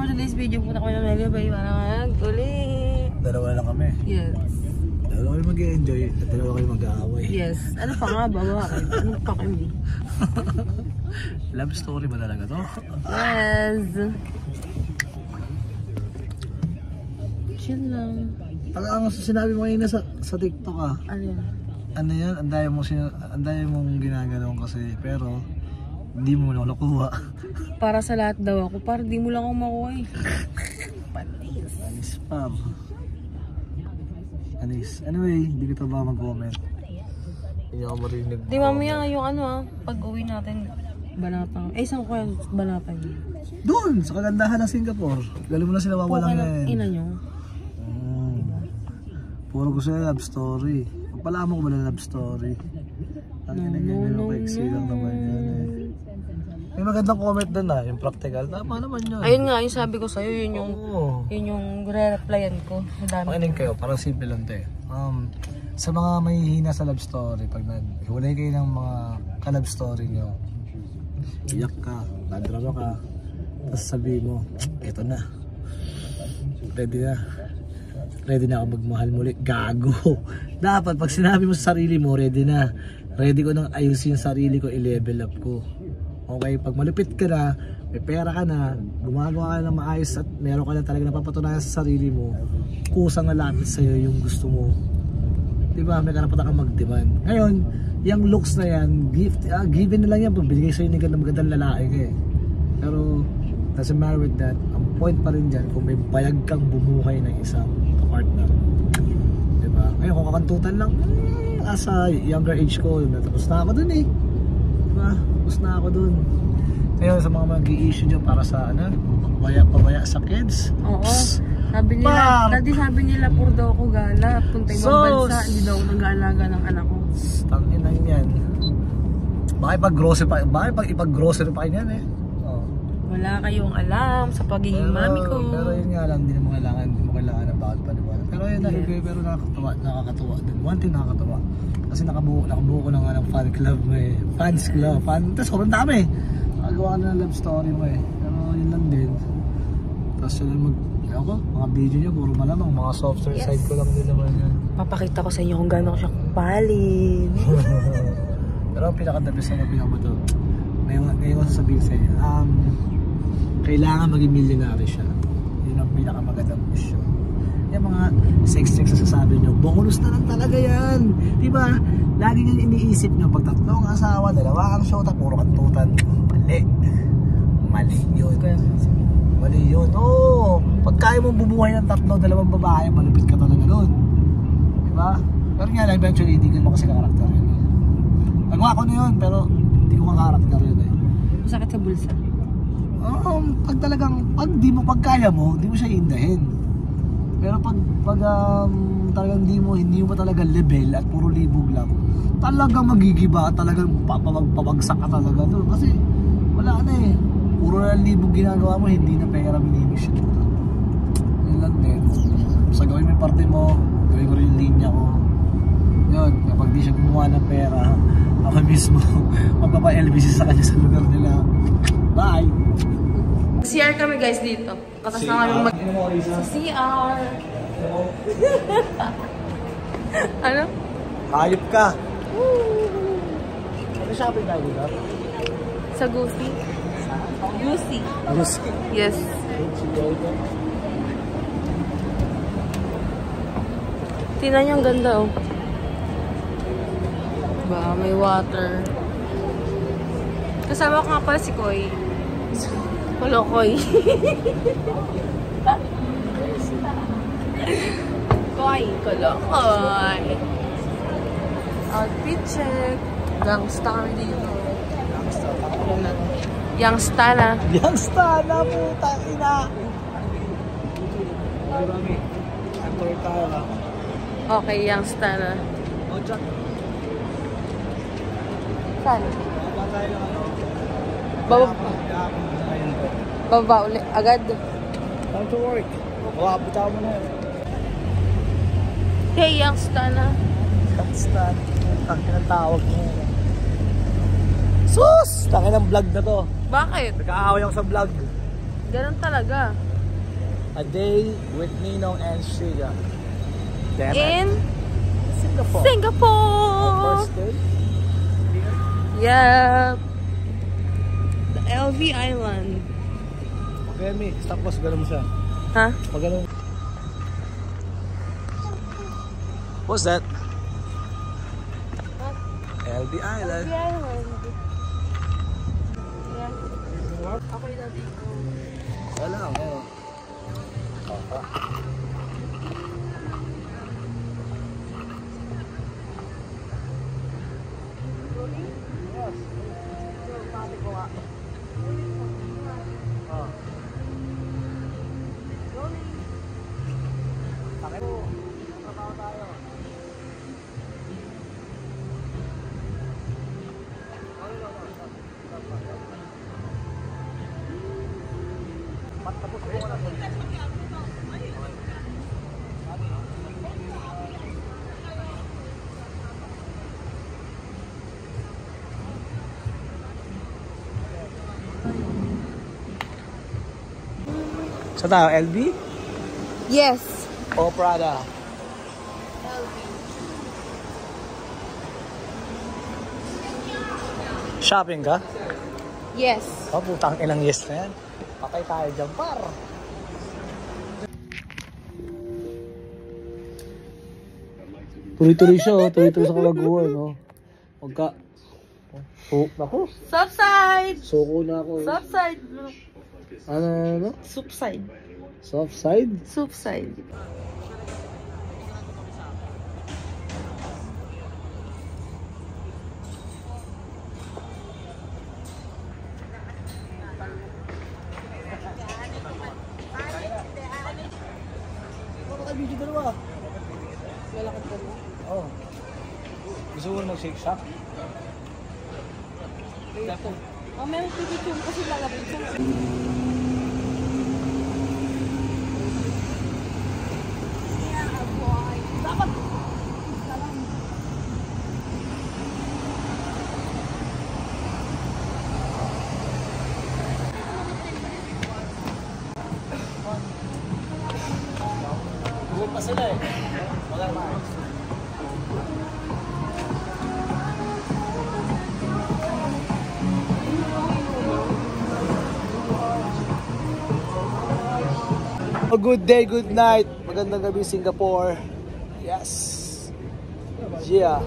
for today's video. Punta kami ng Mega Bay para mag-ulit. Dalawa lang kami. Yes. Dalawa kayo mag-i-enjoy at dalawa kayo mag-aaway. Yes. Ano pa nga ba? Bakit? Ano pa kami? Love story ba talaga to? Yes. Chill lang. Ang sinabi mo ngayon sa TikTok ah. Ano yan? Ano yan? Andayan mong ginagalaw kasi pero hindi mo na nakuha. Para sa lahat daw ako. Para di mo lang ako makuha eh. Panis. Anis pa. Anis. Anyway, hindi ko ba mag-comment. Hindi ako marinig. Di mamaya yung ano ah. Pag uwi natin. Banatang. Eh saan ko yan? Banatang. Doon! Sa kagandahan ng Singapore. Galing mo na sila wawalang yan. Ina nyo. Puro ko sa'yo love story. Pagpalaman ko ba na love story? Ang ganyan yung paiksi lang naman yan eh. May magandang comment doon ah, yung practical. Tama naman yun. Ayun nga, yung sabi ko sa'yo, yun yung re-replyan ko. Makinig kayo, parang simple lang ito eh. Sa mga mahihina sa love story, pag naghiwalay kayo ng mga ka-love story nyo, iyak ka, nadrama ka, tapos sabihin mo, eto na. Ready na ako magmahal muli. Gago. Dapat pag sinabi mo sa sarili mo, ready na. Ready ko nang ayusin yung sarili ko, i-level up ko. Okay, pag malupit ka na, may pera ka na, gumagawa ka na maayos at meron ka na talaga napapatunayan sa sarili mo, kusang nalapit sa'yo yung gusto mo. Diba? May karapatan kang mag-demand. Ngayon, yung looks na yan, given na lang yan, pabigay sa'yo ng magandang lalaki ka eh. Pero, doesn't matter with that. Ang point pa rin dyan, kung may bayag kang bumuhay ng isang partner. Diba? Ngayon kung kakantutan lang, sa younger age ko, tapos na ako dun eh. Diba? Tapos na ako dun. Ngayon sa mga mag-i-issue nyo para sa ano, pabaya sa kids. Oo. Sabi nila, puro daw ako gala. Punta ibang bansa, hindi daw ako nag-aalaga ng anak ko. Tanginan yan. Bakit ipag-grocery pa kayo yan eh. Wala kayong alam sa pagiging mami ko. Pero yun nga lang, hindi mo kailangan ng bawat paniwala. Pero yun, pero nakakatuwa din. One thing nakakatuwa. Kasi nakabuo ko ng fan club mo eh. Fans club. Tapos sobrang dami. Nakagawa ka na ng love story mo eh. Pero yun lang din. Tapos yun mga video niya, puro malamang. Mga software side ko lang din naman yan. Papakita ko sa inyo kung gano'n ko siya kupalin. Pero ang pinaka-dabis na pinakabato. Ngayon ko sasabihin sa inyo. Kailangan maging millionaire siya. Yun ang pinakamagandang mission. Yung mga sex na sasabi nyo, bonus na lang talaga yan. Diba? Lagi nyo iniisip nyo, pag tatlong asawa, dalawa ang shota, puro kantutan. Mali yun. Mali yun. Oo. Pag kaya mong bumuhay ng dalawang babae, malupit ka talaga doon. Diba? Pero nga lang, eventually, hindi ko kasi ka-karakter yun. Nagawa ko na yun, pero hindi ko ka-karakter yun eh. Masakit sa bulsa. Pag kaya mo, di mo siya indahin. Pero pag talagang hindi mo talaga level at puro libog lang, talagang magigiba, talagang papagsak ka talaga doon. Kasi wala na eh. Puro na libog ginagawa mo, hindi na pera minimission mo. Yun lang din. Sa gawin mo yung parte mo, gawin ko rin yung linya ko. Yun, kapag di siya gumawa ng pera, ako mismo, magpapa-LBC sa kanya sa lugar nila. Bye! CR kami guys dito. Katas na kami sa CR. Ano? Hayop ka! Ano shopping tayo dito? Sa Goofy. Goofy. Yes. Tingnan niyo ang ganda oh. Ba, may water. Kasama ko nga pala si Koy. Koy. Koy. Outfit check. Gangsta kami dito. Youngsta na. Youngsta na puta ina. Okay, youngsta na. Saan? Baba ulit. Agad. Time to work. Bitaw mo na yun. Hey, youngsta na. Youngsta. Tangin ang tawag mo. Sus! Tangin ang vlog na to. Bakit? Nag-aaway ako sa vlog. Ganun talaga. A day with Ninong and Shiga. Damn In it. Singapore. Singapore! First day? Yep. The LV Island. Okay, me. Stop boss. Ganun mo siya. Ha? Pag ganun. What's that? LB Island. LV Island. Yeah. Okay na dito. Wala lang. Meron. Saan tayo? LB? Yes. O Prada? Shopping ka? Yes. Oh, putang ilang yes na yan. Patay tayo dyan, par. Tuloy-tuloy siya, oh. Tuloy-tuloy sa kalaguan, no? Pagka... Oh, naku. Subside. Soko na ako. Subside. Ano? Subside. Soft side? Subside. Ano ka video dalawa? Lalakad ka mo. Oh. Gusto mo mag-shake shack? Oh, meron pipicture kasi lalapit siya. Buwan pa sila eh. Wala naman. A good day, good night. Magandang gabi, Singapore. Yes. Yeah.